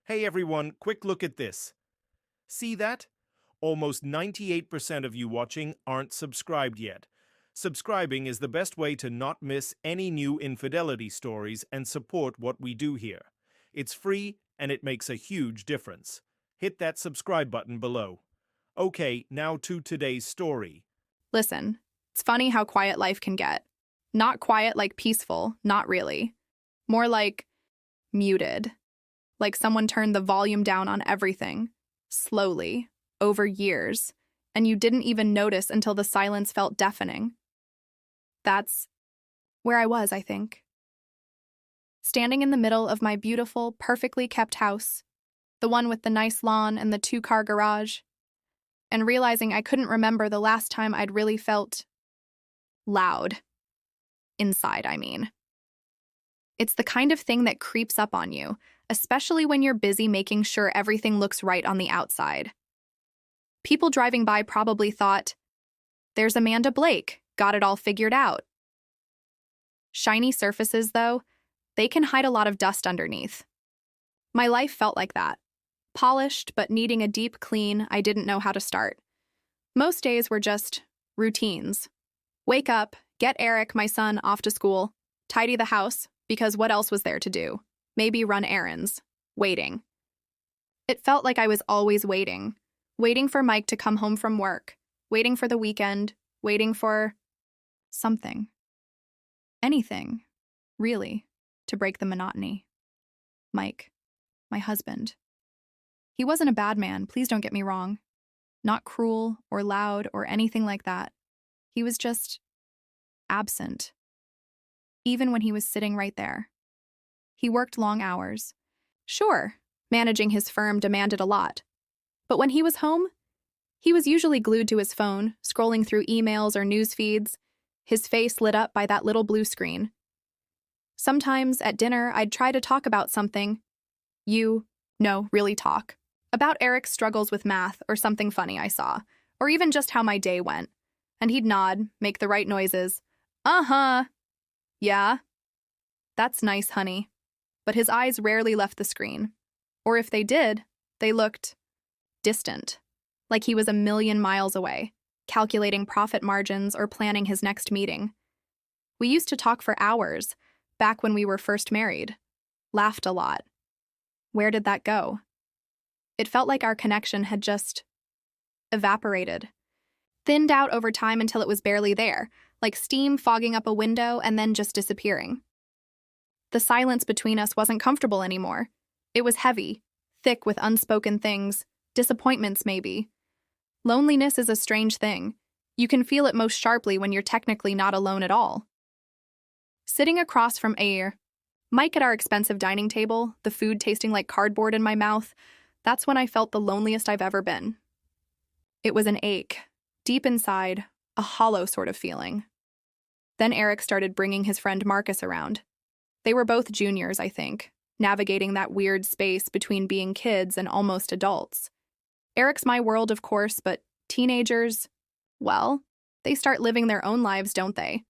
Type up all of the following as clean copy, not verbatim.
Hey everyone, quick look at this. See that? Almost 98% of you watching aren't subscribed yet. Subscribing is the best way to not miss any new infidelity stories and support what we do here. It's free and it makes a huge difference. Hit that subscribe button below. Okay, now to today's story. Listen, it's funny how quiet life can get. Not quiet like peaceful, not really. More like muted. Like someone turned the volume down on everything, slowly, over years, and you didn't even notice until the silence felt deafening. That's where I was, I think. Standing in the middle of my beautiful, perfectly kept house, the one with the nice lawn and the two-car garage, and realizing I couldn't remember the last time I'd really felt loud. Inside, I mean. It's the kind of thing that creeps up on you, especially when you're busy making sure everything looks right on the outside. People driving by probably thought, "There's Amanda Blake, got it all figured out." Shiny surfaces, though, they can hide a lot of dust underneath. My life felt like that. Polished, but needing a deep clean I didn't know how to start. Most days were just routines. Wake up, get Eric, my son, off to school, tidy the house, because what else was there to do? Maybe run errands. Waiting. It felt like I was always waiting. Waiting for Mike to come home from work. Waiting for the weekend. Waiting for something. Anything, really, to break the monotony. Mike, my husband. He wasn't a bad man, please don't get me wrong. Not cruel or loud or anything like that. He was just absent. Even when he was sitting right there. He worked long hours. Sure, managing his firm demanded a lot. But when he was home, he was usually glued to his phone, scrolling through emails or news feeds, his face lit up by that little blue screen. Sometimes, at dinner, I'd try to talk about something. Really talk. About Eric's struggles with math or something funny I saw, or even just how my day went. And he'd nod, make the right noises. Uh-huh. Yeah. That's nice, honey. But his eyes rarely left the screen. Or if they did, they looked distant, like he was a million miles away, calculating profit margins or planning his next meeting. We used to talk for hours, back when we were first married. Laughed a lot. Where did that go? It felt like our connection had just evaporated. Thinned out over time until it was barely there, like steam fogging up a window and then just disappearing. The silence between us wasn't comfortable anymore. It was heavy, thick with unspoken things, disappointments maybe. Loneliness is a strange thing. You can feel it most sharply when you're technically not alone at all. Sitting across from Mike at our expensive dining table, the food tasting like cardboard in my mouth, that's when I felt the loneliest I've ever been. It was an ache, deep inside, a hollow sort of feeling. Then Eric started bringing his friend Marcus around. They were both juniors, I think, navigating that weird space between being kids and almost adults. Eric's my world, of course, but teenagers, well, they start living their own lives, don't they?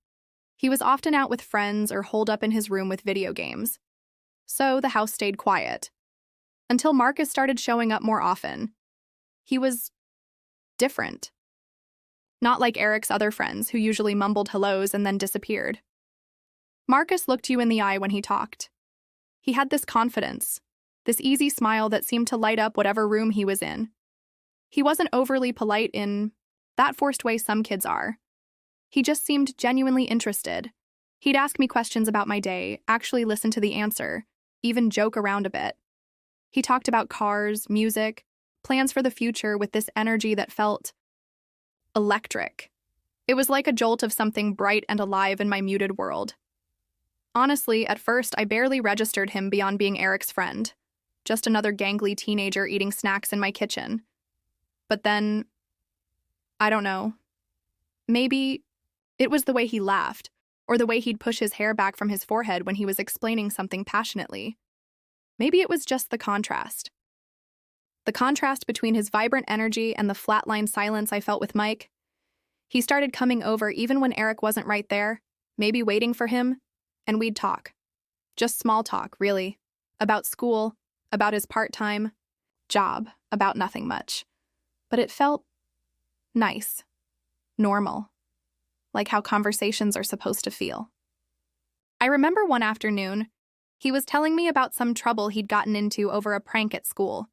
He was often out with friends or holed up in his room with video games. So the house stayed quiet. Until Marcus started showing up more often. He was different. Not like Eric's other friends, who usually mumbled hellos and then disappeared. Marcus looked you in the eye when he talked. He had this confidence, this easy smile that seemed to light up whatever room he was in. He wasn't overly polite in that forced way some kids are. He just seemed genuinely interested. He'd ask me questions about my day, actually listen to the answer, even joke around a bit. He talked about cars, music, plans for the future with this energy that felt electric. It was like a jolt of something bright and alive in my muted world. Honestly, at first, I barely registered him beyond being Eric's friend. Just another gangly teenager eating snacks in my kitchen. But then, I don't know. Maybe it was the way he laughed, or the way he'd push his hair back from his forehead when he was explaining something passionately. Maybe it was just the contrast. The contrast between his vibrant energy and the flatline silence I felt with Mike. He started coming over even when Eric wasn't right there, maybe waiting for him, and we'd talk. Just small talk, really. About school, about his part-time job, about nothing much. But it felt nice, normal, like how conversations are supposed to feel. I remember one afternoon, he was telling me about some trouble he'd gotten into over a prank at school.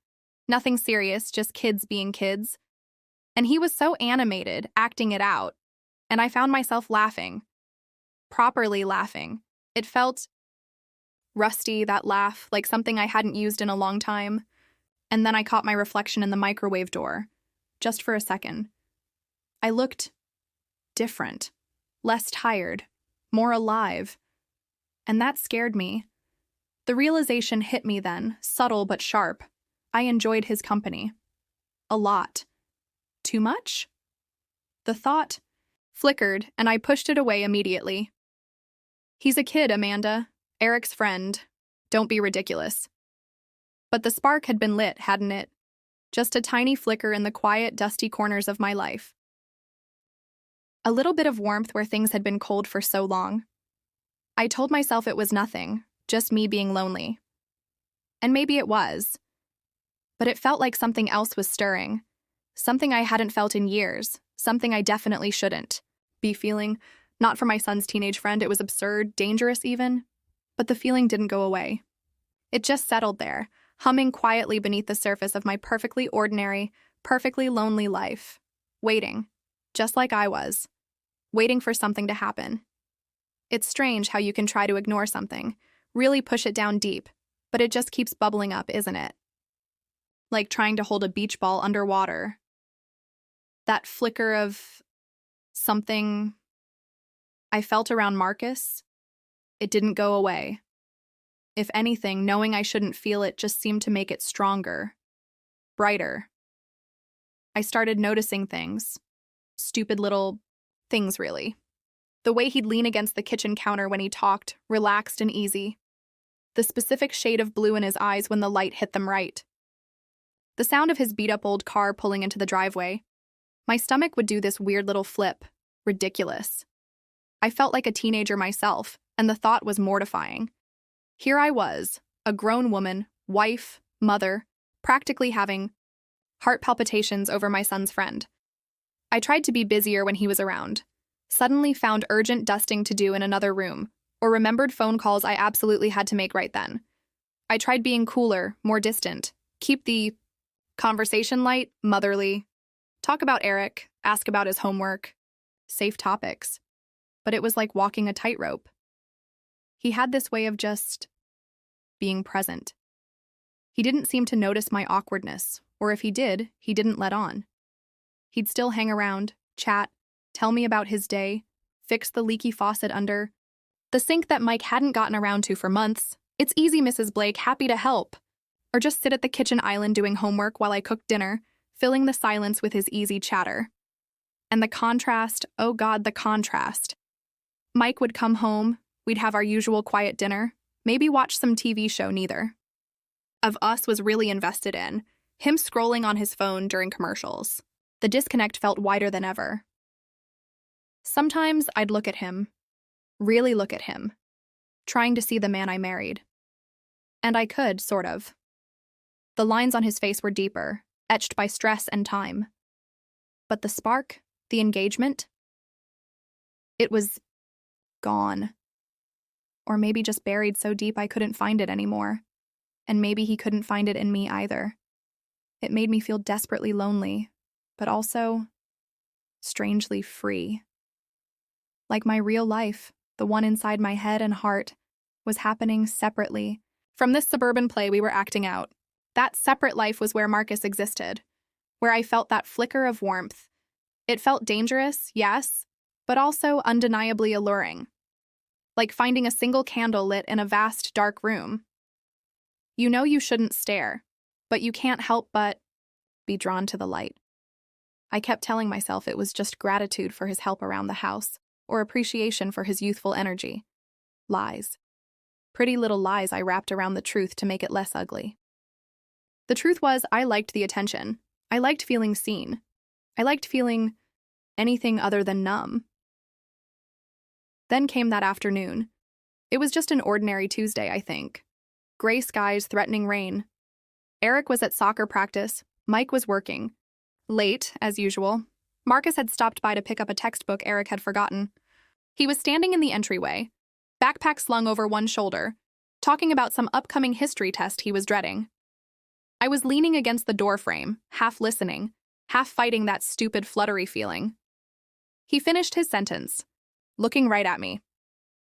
Nothing serious, just kids being kids. And he was so animated, acting it out, and I found myself laughing. Properly laughing. It felt rusty, that laugh, like something I hadn't used in a long time. And then I caught my reflection in the microwave door, just for a second. I looked different, less tired, more alive. And that scared me. The realization hit me then, subtle but sharp. I enjoyed his company. A lot. Too much? The thought flickered, and I pushed it away immediately. He's a kid, Amanda. Eric's friend. Don't be ridiculous. But the spark had been lit, hadn't it? Just a tiny flicker in the quiet, dusty corners of my life. A little bit of warmth where things had been cold for so long. I told myself it was nothing, just me being lonely. And maybe it was. But it felt like something else was stirring. Something I hadn't felt in years. Something I definitely shouldn't be feeling. Not for my son's teenage friend, it was absurd, dangerous even. But the feeling didn't go away. It just settled there, humming quietly beneath the surface of my perfectly ordinary, perfectly lonely life. Waiting. Just like I was. Waiting for something to happen. It's strange how you can try to ignore something, really push it down deep, but it just keeps bubbling up, isn't it? Like trying to hold a beach ball underwater. That flicker of something I felt around Marcus, it didn't go away. If anything, knowing I shouldn't feel it just seemed to make it stronger, brighter. I started noticing things. Stupid little things, really. The way he'd lean against the kitchen counter when he talked, relaxed and easy. The specific shade of blue in his eyes when the light hit them right. The sound of his beat-up old car pulling into the driveway. My stomach would do this weird little flip. Ridiculous. I felt like a teenager myself, and the thought was mortifying. Here I was, a grown woman, wife, mother, practically having heart palpitations over my son's friend. I tried to be busier when he was around. Suddenly found urgent dusting to do in another room, or remembered phone calls I absolutely had to make right then. I tried being cooler, more distant, keep the conversation light, motherly, talk about Eric, ask about his homework, safe topics. But it was like walking a tightrope. He had this way of just being present. He didn't seem to notice my awkwardness, or if he did, he didn't let on. He'd still hang around, chat, tell me about his day, fix the leaky faucet under the sink that Mike hadn't gotten around to for months. It's easy, Mrs. Blake, happy to help. Or just sit at the kitchen island doing homework while I cooked dinner, filling the silence with his easy chatter. And the contrast, oh God, the contrast. Mike would come home, we'd have our usual quiet dinner, maybe watch some TV show neither of us was really invested in, him scrolling on his phone during commercials. The disconnect felt wider than ever. Sometimes I'd look at him, really look at him, trying to see the man I married. And I could, sort of. The lines on his face were deeper, etched by stress and time. But the spark, the engagement, it was gone. Or maybe just buried so deep I couldn't find it anymore. And maybe he couldn't find it in me either. It made me feel desperately lonely, but also strangely free. Like my real life, the one inside my head and heart, was happening separately. From this suburban play we were acting out, that separate life was where Marcus existed, where I felt that flicker of warmth. It felt dangerous, yes, but also undeniably alluring. Like finding a single candle lit in a vast, dark room. You know you shouldn't stare, but you can't help but be drawn to the light. I kept telling myself it was just gratitude for his help around the house, or appreciation for his youthful energy. Lies. Pretty little lies I wrapped around the truth to make it less ugly. The truth was, I liked the attention. I liked feeling seen. I liked feeling anything other than numb. Then came that afternoon. It was just an ordinary Tuesday, I think. Gray skies, threatening rain. Eric was at soccer practice. Mike was working. Late, as usual. Marcus had stopped by to pick up a textbook Eric had forgotten. He was standing in the entryway, backpack slung over one shoulder, talking about some upcoming history test he was dreading. I was leaning against the doorframe, half listening, half fighting that stupid fluttery feeling. He finished his sentence, looking right at me.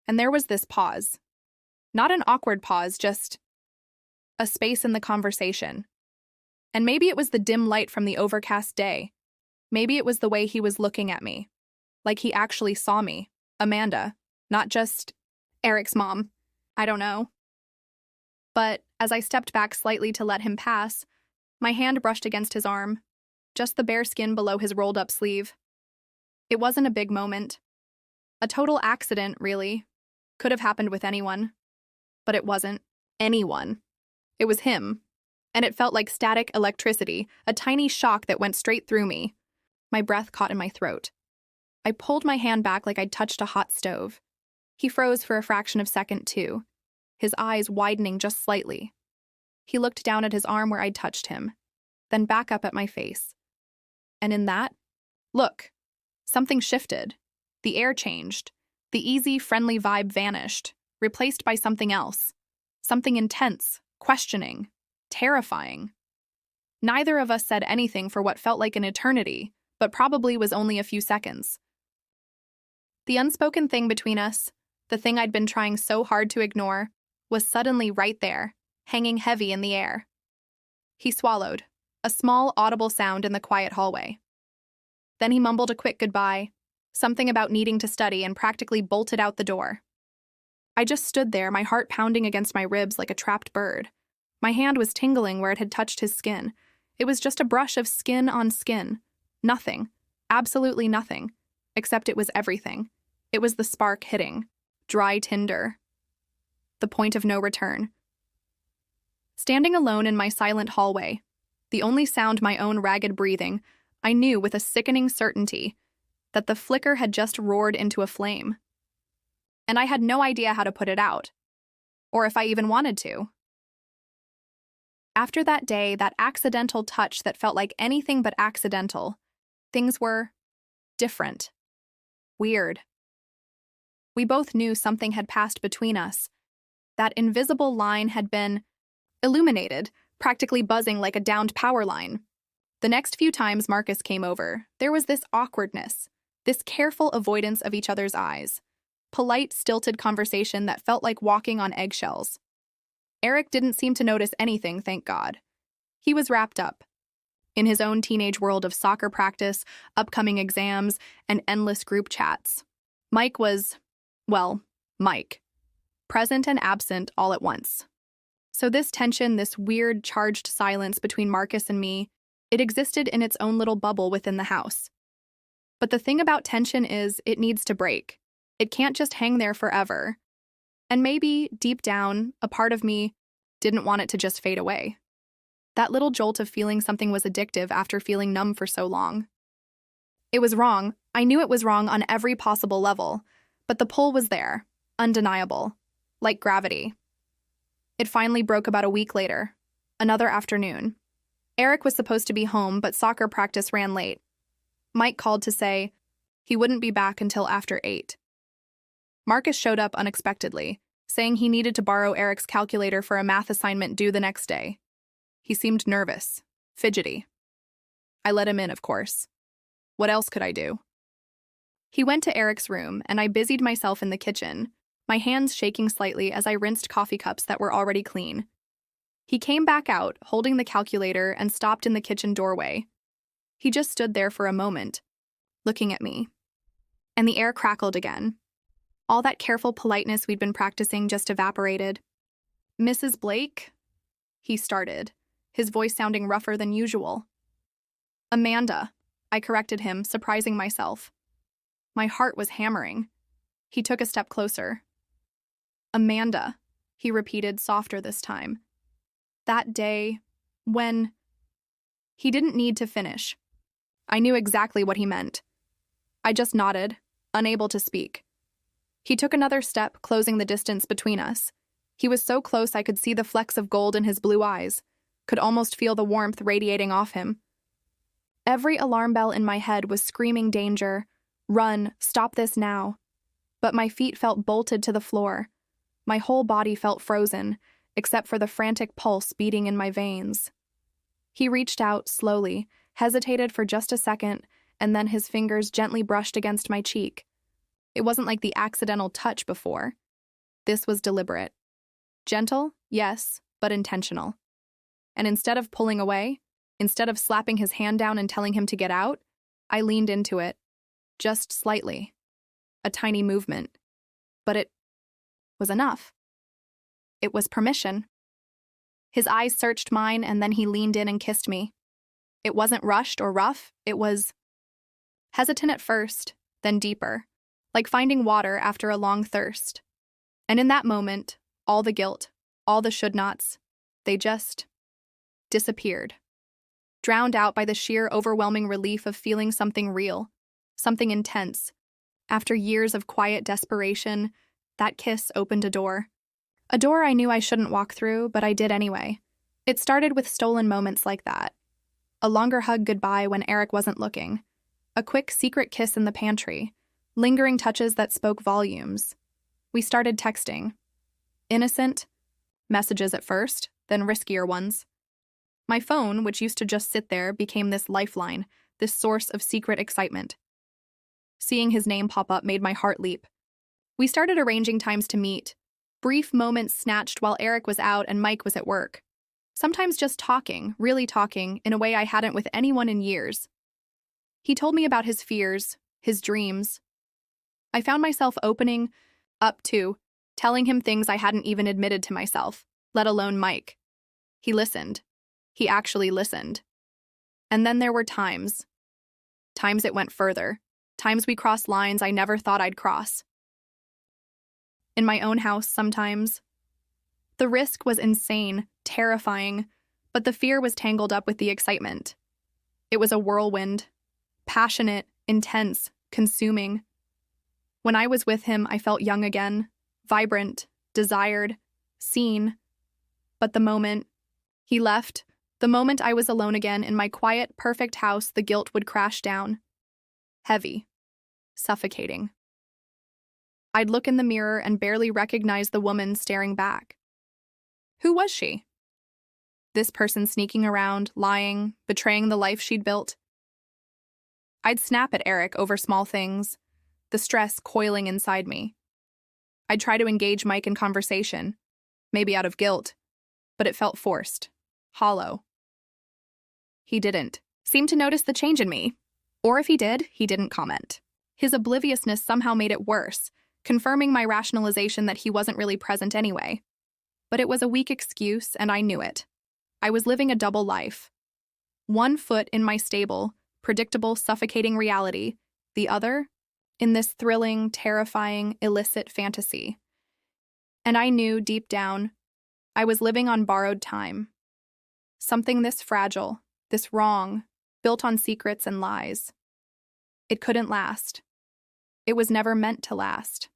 And there was this pause. Not an awkward pause, just a space in the conversation. And maybe it was the dim light from the overcast day. Maybe it was the way he was looking at me. Like he actually saw me, Amanda, not just Eric's mom. I don't know. But as I stepped back slightly to let him pass, my hand brushed against his arm, just the bare skin below his rolled-up sleeve. It wasn't a big moment. A total accident, really. Could have happened with anyone. But it wasn't anyone. It was him. And it felt like static electricity, a tiny shock that went straight through me. My breath caught in my throat. I pulled my hand back like I'd touched a hot stove. He froze for a fraction of a second, too, his eyes widening just slightly. He looked down at his arm where I'd touched him, then back up at my face. And in that, look, something shifted. The air changed. The easy, friendly vibe vanished, replaced by something else. Something intense, questioning, terrifying. Neither of us said anything for what felt like an eternity, but probably was only a few seconds. The unspoken thing between us, the thing I'd been trying so hard to ignore, was suddenly right there, hanging heavy in the air. He swallowed, a small, audible sound in the quiet hallway. Then he mumbled a quick goodbye, something about needing to study, and practically bolted out the door. I just stood there, my heart pounding against my ribs like a trapped bird. My hand was tingling where it had touched his skin. It was just a brush of skin on skin. Nothing. Absolutely nothing. Except it was everything. It was the spark hitting. Dry tinder. The point of no return. Standing alone in my silent hallway, the only sound my own ragged breathing, I knew with a sickening certainty that the flicker had just roared into a flame. And I had no idea how to put it out, or if I even wanted to. After that day, that accidental touch that felt like anything but accidental, things were different. Weird. We both knew something had passed between us. That invisible line had been illuminated, practically buzzing like a downed power line. The next few times Marcus came over, there was this awkwardness, this careful avoidance of each other's eyes. Polite, stilted conversation that felt like walking on eggshells. Eric didn't seem to notice anything, thank God. He was wrapped up in his own teenage world of soccer practice, upcoming exams, and endless group chats. Mike was, well, Mike. Present and absent all at once. So this tension, this weird, charged silence between Marcus and me, it existed in its own little bubble within the house. But the thing about tension is it needs to break. It can't just hang there forever. And maybe, deep down, a part of me didn't want it to just fade away. That little jolt of feeling something was addictive after feeling numb for so long. It was wrong. I knew it was wrong on every possible level. But the pull was there, undeniable, like gravity. It finally broke about a week later, another afternoon. Eric was supposed to be home, but soccer practice ran late. Mike called to say he wouldn't be back until after 8. Marcus showed up unexpectedly, saying he needed to borrow Eric's calculator for a math assignment due the next day. He seemed nervous, fidgety. I let him in, of course. What else could I do? He went to Eric's room, and I busied myself in the kitchen, my hands shaking slightly as I rinsed coffee cups that were already clean. He came back out, holding the calculator, and stopped in the kitchen doorway. He just stood there for a moment, looking at me. And the air crackled again. All that careful politeness we'd been practicing just evaporated. "Mrs. Blake?" he started, his voice sounding rougher than usual. "Amanda," I corrected him, surprising myself. My heart was hammering. He took a step closer. "Amanda," he repeated, softer this time. "That day, when—" He didn't need to finish. I knew exactly what he meant. I just nodded, unable to speak. He took another step, closing the distance between us. He was so close I could see the flecks of gold in his blue eyes. could almost feel the warmth radiating off him. Every alarm bell in my head was screaming danger, run, stop this now. But my feet felt bolted to the floor. My whole body felt frozen, except for the frantic pulse beating in my veins. He reached out slowly, hesitated for just a second, and then his fingers gently brushed against my cheek. It wasn't like the accidental touch before. This was deliberate. Gentle, yes, but intentional. And instead of pulling away, instead of slapping his hand down and telling him to get out, I leaned into it, just slightly. A tiny movement. But it was enough. It was permission. His eyes searched mine, and then he leaned in and kissed me. It wasn't rushed or rough, it was hesitant at first, then deeper, like finding water after a long thirst. And in that moment, all the guilt, all the should-nots, they just disappeared, drowned out by the sheer overwhelming relief of feeling something real, something intense. After years of quiet desperation, that kiss opened a door. A door I knew I shouldn't walk through, but I did anyway. It started with stolen moments like that. A longer hug goodbye when Eric wasn't looking. A quick secret kiss in the pantry. Lingering touches that spoke volumes. We started texting. Innocent messages at first, then riskier ones. My phone, which used to just sit there, became this lifeline, this source of secret excitement. Seeing his name pop up made my heart leap. We started arranging times to meet. Brief moments snatched while Eric was out and Mike was at work. Sometimes just talking, really talking, in a way I hadn't with anyone in years. He told me about his fears, his dreams. I found myself opening up to, telling him things I hadn't even admitted to myself, let alone Mike. He listened. He actually listened. And then there were times. Times it went further. Times we crossed lines I never thought I'd cross. In my own house sometimes. The risk was insane, terrifying, but the fear was tangled up with the excitement. It was a whirlwind. Passionate, intense, consuming. When I was with him, I felt young again, vibrant, desired, seen. But the moment he left, the moment I was alone again in my quiet, perfect house, the guilt would crash down. Heavy. Suffocating. I'd look in the mirror and barely recognize the woman staring back. Who was she? This person sneaking around, lying, betraying the life she'd built. I'd snap at Eric over small things, the stress coiling inside me. I'd try to engage Mike in conversation, maybe out of guilt, but it felt forced, hollow. He didn't seem to notice the change in me. Or if he did, he didn't comment. His obliviousness somehow made it worse, confirming my rationalization that he wasn't really present anyway. But it was a weak excuse, and I knew it. I was living a double life. One foot in my stable, predictable, suffocating reality, the other in this thrilling, terrifying, illicit fantasy. And I knew, deep down, I was living on borrowed time. Something this fragile, this wrong, built on secrets and lies. It couldn't last. It was never meant to last.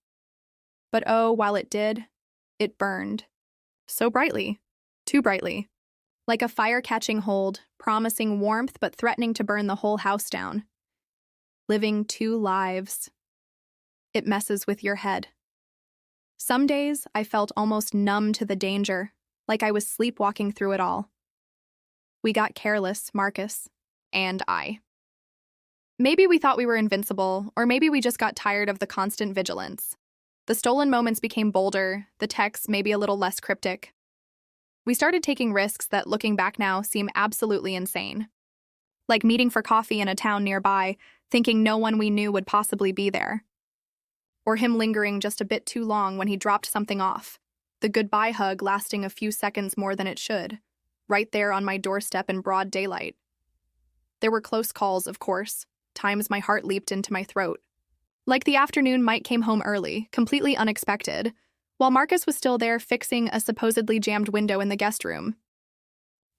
But oh, while it did, it burned. So brightly, too brightly. Like a fire-catching hold, promising warmth but threatening to burn the whole house down. Living two lives. It messes with your head. Some days, I felt almost numb to the danger, like I was sleepwalking through it all. We got careless, Marcus, and I. Maybe we thought we were invincible, or maybe we just got tired of the constant vigilance. The stolen moments became bolder, the texts maybe a little less cryptic. We started taking risks that, looking back now, seem absolutely insane. Like meeting for coffee in a town nearby, thinking no one we knew would possibly be there. Or him lingering just a bit too long when he dropped something off, the goodbye hug lasting a few seconds more than it should, right there on my doorstep in broad daylight. There were close calls, of course, times my heart leaped into my throat. Like the afternoon Mike came home early, completely unexpected, while Marcus was still there fixing a supposedly jammed window in the guest room.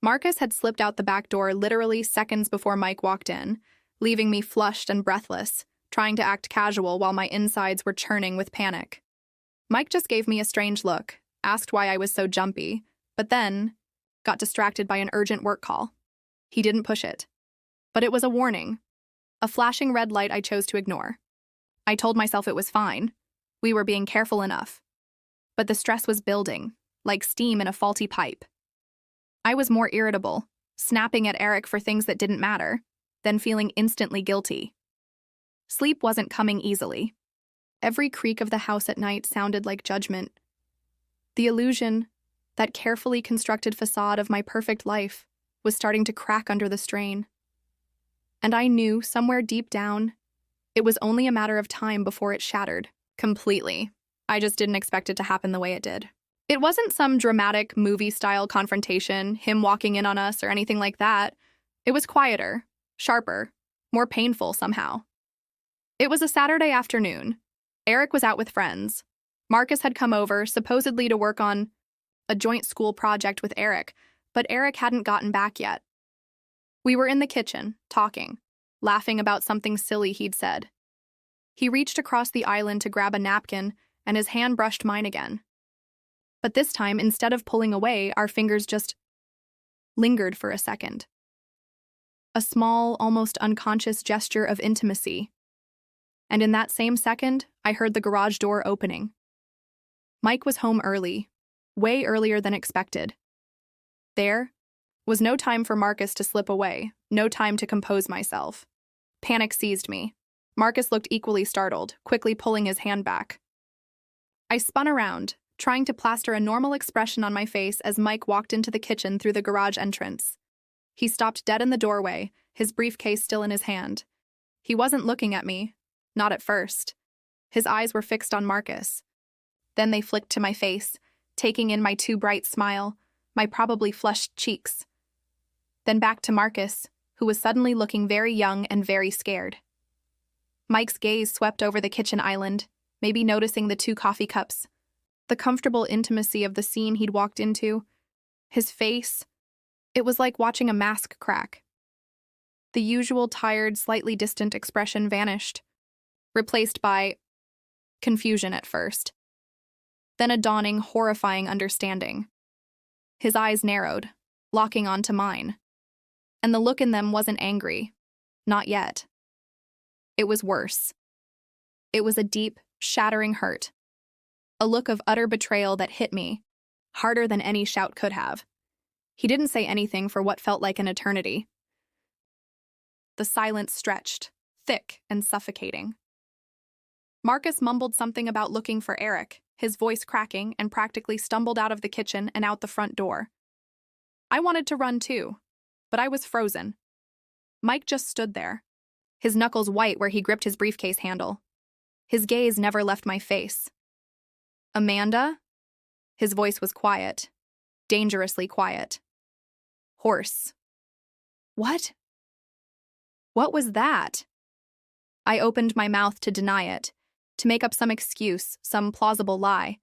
Marcus had slipped out the back door literally seconds before Mike walked in, leaving me flushed and breathless, trying to act casual while my insides were churning with panic. Mike just gave me a strange look, asked why I was so jumpy, but then got distracted by an urgent work call. He didn't push it. But it was a warning, a flashing red light I chose to ignore. I told myself it was fine. We were being careful enough. But the stress was building, like steam in a faulty pipe. I was more irritable, snapping at Eric for things that didn't matter, then feeling instantly guilty. Sleep wasn't coming easily. Every creak of the house at night sounded like judgment. The illusion, that carefully constructed facade of my perfect life, was starting to crack under the strain. And I knew, somewhere deep down, it was only a matter of time before it shattered, completely. I just didn't expect it to happen the way it did. It wasn't some dramatic movie-style confrontation, him walking in on us or anything like that. It was quieter, sharper, more painful somehow. It was a Saturday afternoon. Eric was out with friends. Marcus had come over, supposedly to work on a joint school project with Eric, but Eric hadn't gotten back yet. We were in the kitchen, talking, laughing about something silly he'd said. He reached across the island to grab a napkin, and his hand brushed mine again. But this time, instead of pulling away, our fingers just lingered for a second. A small, almost unconscious gesture of intimacy. And in that same second, I heard the garage door opening. Mike was home early, way earlier than expected. There was no time for Marcus to slip away, no time to compose myself. Panic seized me. Marcus looked equally startled, quickly pulling his hand back. I spun around, trying to plaster a normal expression on my face as Mike walked into the kitchen through the garage entrance. He stopped dead in the doorway, his briefcase still in his hand. He wasn't looking at me, not at first. His eyes were fixed on Marcus. Then they flicked to my face, taking in my too bright smile, my probably flushed cheeks. Then back to Marcus, who was suddenly looking very young and very scared. Mike's gaze swept over the kitchen island, maybe noticing the 2 coffee cups, the comfortable intimacy of the scene he'd walked into. His face, it was like watching a mask crack. The usual tired, slightly distant expression vanished, replaced by confusion at first, then a dawning, horrifying understanding. His eyes narrowed, locking onto mine. And the look in them wasn't angry. Not yet. It was worse. It was a deep, shattering hurt. A look of utter betrayal that hit me, harder than any shout could have. He didn't say anything for what felt like an eternity. The silence stretched, thick and suffocating. Marcus mumbled something about looking for Eric, his voice cracking, and practically stumbled out of the kitchen and out the front door. I wanted to run too, but I was frozen. Mike just stood there, his knuckles white where he gripped his briefcase handle. His gaze never left my face. Amanda? His voice was quiet, dangerously quiet. Hoarse. What? What was that? I opened my mouth to deny it, to make up some excuse, some plausible lie,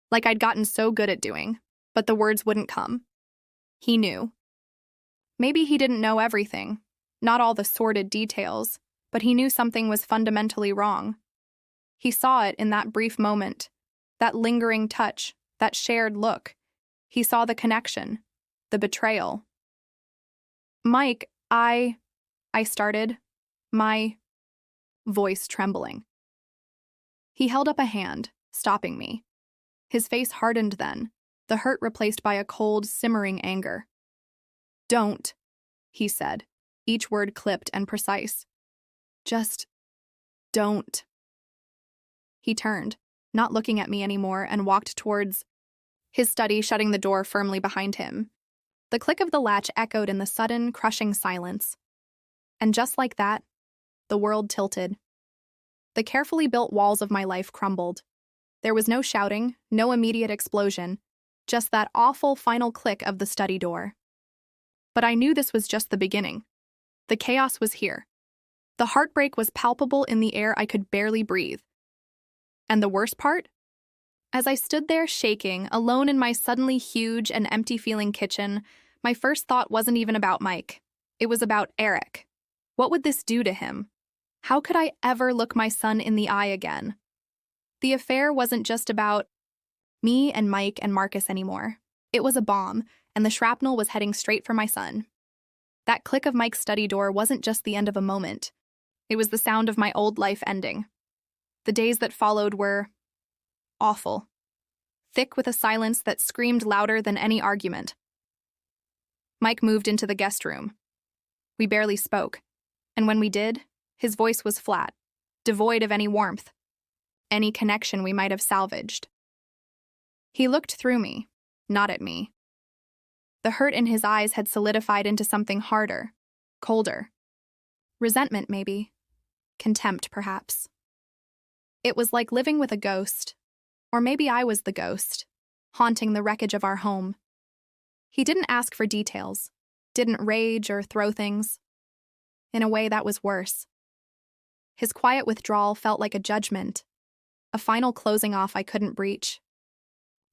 like I'd gotten so good at doing, but the words wouldn't come. He knew. Maybe he didn't know everything, not all the sordid details, but he knew something was fundamentally wrong. He saw it in that brief moment, that lingering touch, that shared look. He saw the connection, the betrayal. Mike, I started, my voice trembling. He held up a hand, stopping me. His face hardened then, the hurt replaced by a cold, simmering anger. Don't, he said, each word clipped and precise. Just don't. He turned, not looking at me anymore, and walked towards his study, shutting the door firmly behind him. The click of the latch echoed in the sudden, crushing silence. And just like that, the world tilted. The carefully built walls of my life crumbled. There was no shouting, no immediate explosion, just that awful final click of the study door. But I knew this was just the beginning. The chaos was here. The heartbreak was palpable in the air I could barely breathe. And the worst part? As I stood there shaking, alone in my suddenly huge and empty-feeling kitchen, my first thought wasn't even about Mike. It was about Eric. What would this do to him? How could I ever look my son in the eye again? The affair wasn't just about me and Mike and Marcus anymore. It was a bomb, and the shrapnel was heading straight for my son. That click of Mike's study door wasn't just the end of a moment. It was the sound of my old life ending. The days that followed were awful, thick with a silence that screamed louder than any argument. Mike moved into the guest room. We barely spoke, and when we did, his voice was flat, devoid of any warmth, any connection we might have salvaged. He looked through me, not at me. The hurt in his eyes had solidified into something harder, colder. Resentment, maybe. Contempt, perhaps. It was like living with a ghost. Or maybe I was the ghost, haunting the wreckage of our home. He didn't ask for details, didn't rage or throw things. In a way, that was worse. His quiet withdrawal felt like a judgment, a final closing off I couldn't breach.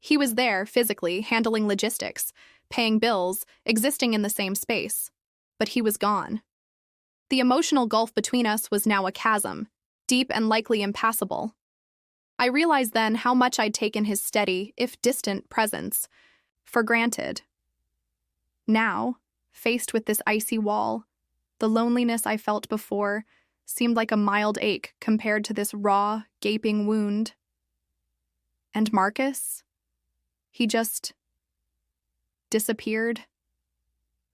He was there, physically, handling logistics, paying bills, existing in the same space. But he was gone. The emotional gulf between us was now a chasm, deep and likely impassable. I realized then how much I'd taken his steady, if distant, presence for granted. Now, faced with this icy wall, the loneliness I felt before seemed like a mild ache compared to this raw, gaping wound. And Marcus? He just disappeared,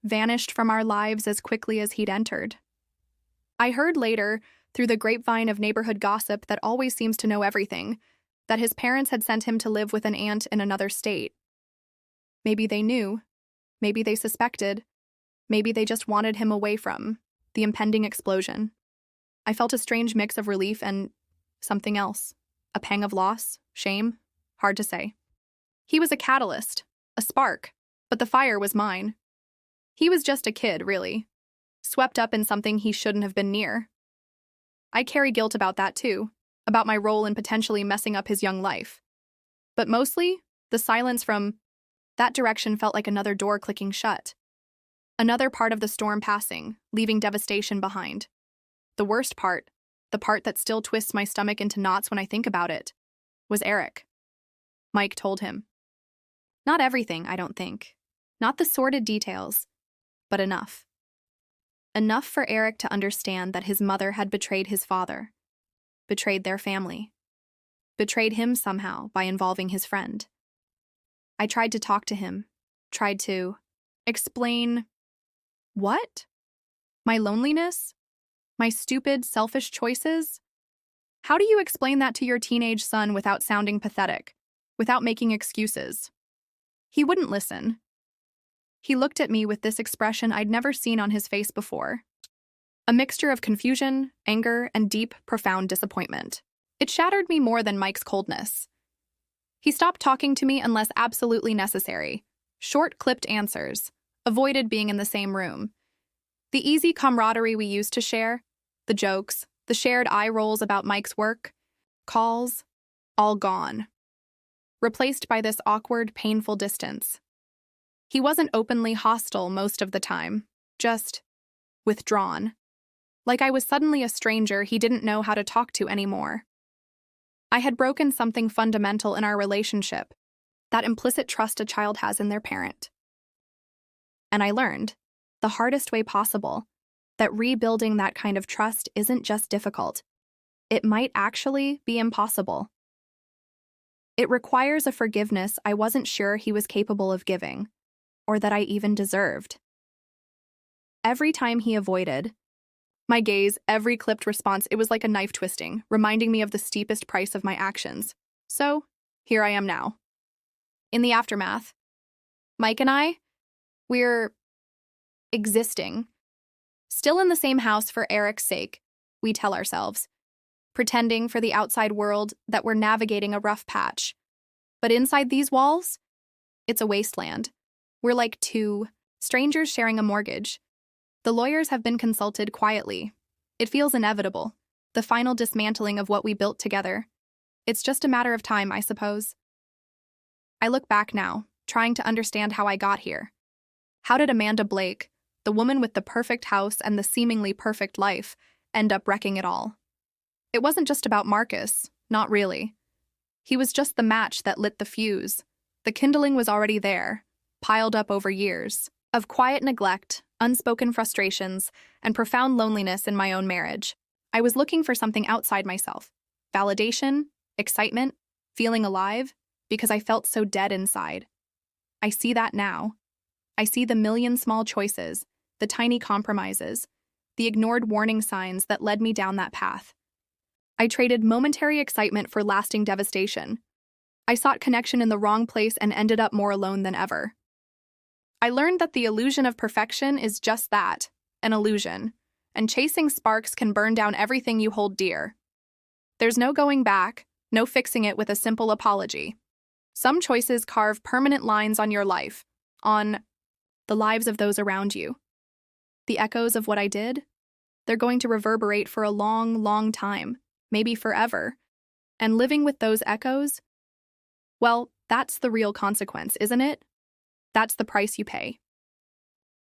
vanished from our lives as quickly as he'd entered. I heard later, through the grapevine of neighborhood gossip that always seems to know everything, that his parents had sent him to live with an aunt in another state. Maybe they knew, maybe they suspected, maybe they just wanted him away from the impending explosion. I felt a strange mix of relief and something else, a pang of loss, shame, hard to say. He was a catalyst, a spark, but the fire was mine. He was just a kid, really, swept up in something he shouldn't have been near. I carry guilt about that too, about my role in potentially messing up his young life. But mostly, the silence from that direction felt like another door clicking shut. Another part of the storm passing, leaving devastation behind. The worst part, the part that still twists my stomach into knots when I think about it, was Eric. Mike told him. Not everything, I don't think. Not the sordid details, but enough. Enough for Eric to understand that his mother had betrayed his father, betrayed their family, betrayed him somehow by involving his friend. I tried to talk to him, tried to explain what? My loneliness? My stupid, selfish choices? How do you explain that to your teenage son without sounding pathetic, without making excuses? He wouldn't listen. He looked at me with this expression I'd never seen on his face before. A mixture of confusion, anger, and deep, profound disappointment. It shattered me more than Mike's coldness. He stopped talking to me unless absolutely necessary. Short, clipped answers. Avoided being in the same room. The easy camaraderie we used to share, the jokes, the shared eye rolls about Mike's work, calls, all gone. Replaced by this awkward, painful distance. He wasn't openly hostile most of the time, just withdrawn. Like I was suddenly a stranger he didn't know how to talk to anymore. I had broken something fundamental in our relationship, that implicit trust a child has in their parent. And I learned, the hardest way possible, that rebuilding that kind of trust isn't just difficult. It might actually be impossible. It requires a forgiveness I wasn't sure he was capable of giving, or that I even deserved. Every time he avoided, my gaze, every clipped response, it was like a knife twisting, reminding me of the steepest price of my actions. So, here I am now. In the aftermath, Mike and I, we're existing. Still in the same house for Eric's sake, we tell ourselves, pretending for the outside world that we're navigating a rough patch. But inside these walls, it's a wasteland. We're like two strangers sharing a mortgage. The lawyers have been consulted quietly. It feels inevitable, the final dismantling of what we built together. It's just a matter of time, I suppose. I look back now, trying to understand how I got here. How did Amanda Blake, the woman with the perfect house and the seemingly perfect life, end up wrecking it all? It wasn't just about Marcus, not really. He was just the match that lit the fuse. The kindling was already there, piled up over years, of quiet neglect, unspoken frustrations, and profound loneliness in my own marriage. I was looking for something outside myself. Validation, excitement, feeling alive, because I felt so dead inside. I see that now. I see the million small choices, the tiny compromises, the ignored warning signs that led me down that path. I traded momentary excitement for lasting devastation. I sought connection in the wrong place and ended up more alone than ever. I learned that the illusion of perfection is just that, an illusion, and chasing sparks can burn down everything you hold dear. There's no going back, no fixing it with a simple apology. Some choices carve permanent lines on your life, on the lives of those around you. The echoes of what I did, they're going to reverberate for a long, long time, maybe forever. And living with those echoes, well, that's the real consequence, isn't it? That's the price you pay.